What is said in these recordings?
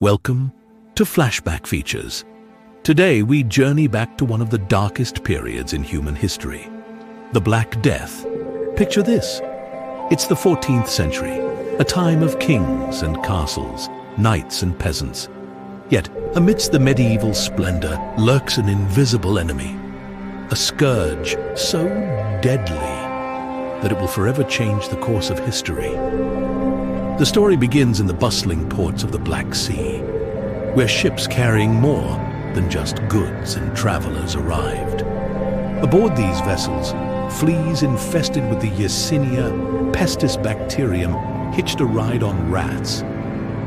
Welcome to Flashback Features. Today we journey back to one of the darkest periods in human history, the Black Death. Picture this. It's the 14th century, a time of kings and castles, knights and peasants. Yet, amidst the medieval splendor lurks an invisible enemy, a scourge so deadly that it will forever change the course of history. The story begins in the bustling ports of the Black Sea, where ships carrying more than just goods and travelers arrived. Aboard these vessels, fleas infested with the Yersinia Pestis bacterium hitched a ride on rats.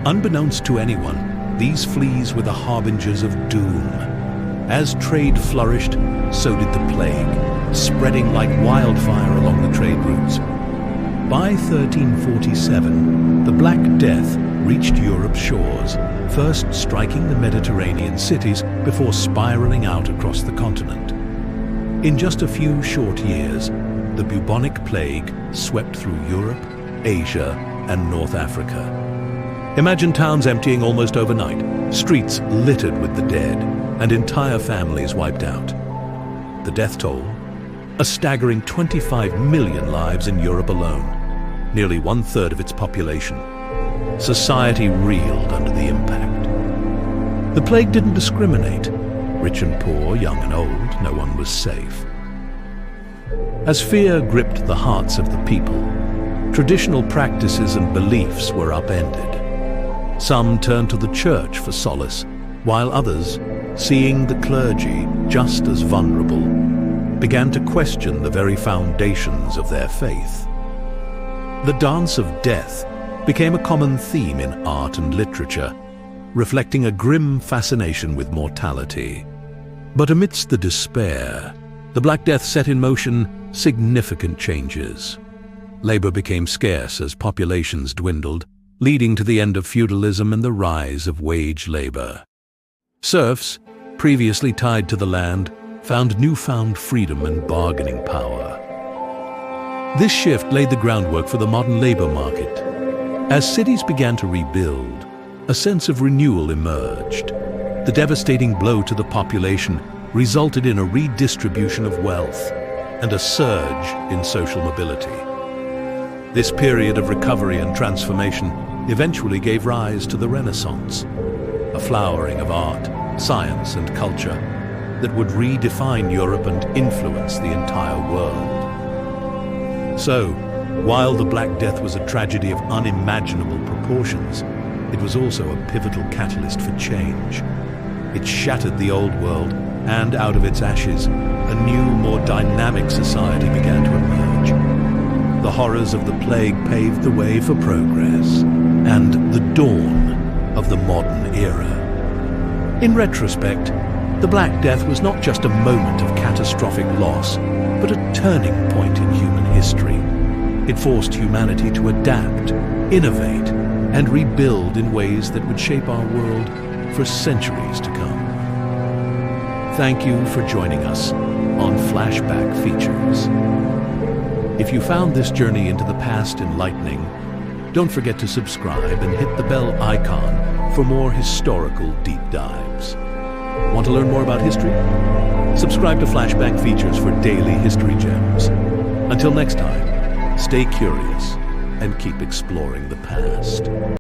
Unbeknownst to anyone, these fleas were the harbingers of doom. As trade flourished, so did the plague, spreading like wildfire along the trade routes. By 1347, the Black Death reached Europe's shores, first striking the Mediterranean cities before spiraling out across the continent. In just a few short years, the bubonic plague swept through Europe, Asia, and North Africa. Imagine towns emptying almost overnight, streets littered with the dead, and entire families wiped out. The death toll? A staggering 25 million lives in Europe alone, nearly 1/3 of its population. Society reeled under the impact. The plague didn't discriminate. Rich and poor, young and old, no one was safe. As fear gripped the hearts of the people, traditional practices and beliefs were upended. Some turned to the church for solace, while others, seeing the clergy just as vulnerable, began to question the very foundations of their faith. The dance of death became a common theme in art and literature, reflecting a grim fascination with mortality. But amidst the despair, the Black Death set in motion significant changes. Labor became scarce as populations dwindled, leading to the end of feudalism and the rise of wage labor. Serfs, previously tied to the land, found newfound freedom and bargaining power. This shift laid the groundwork for the modern labor market. As cities began to rebuild, a sense of renewal emerged. The devastating blow to the population resulted in a redistribution of wealth and a surge in social mobility. This period of recovery and transformation eventually gave rise to the Renaissance, a flowering of art, science, and culture that would redefine Europe and influence the entire world. So, while the Black Death was a tragedy of unimaginable proportions, it was also a pivotal catalyst for change. It shattered the old world, and out of its ashes, a new, more dynamic society began to emerge. The horrors of the plague paved the way for progress and the dawn of the modern era. In retrospect, the Black Death was not just a moment of catastrophic loss, but a turning point in human history. It forced humanity to adapt, innovate, and rebuild in ways that would shape our world for centuries to come. Thank you for joining us on Flashback Features. If you found this journey into the past enlightening, don't forget to subscribe and hit the bell icon for more historical deep dives. Want to learn more about history? Subscribe to Flashback Features for daily history gems. Until next time, stay curious and keep exploring the past.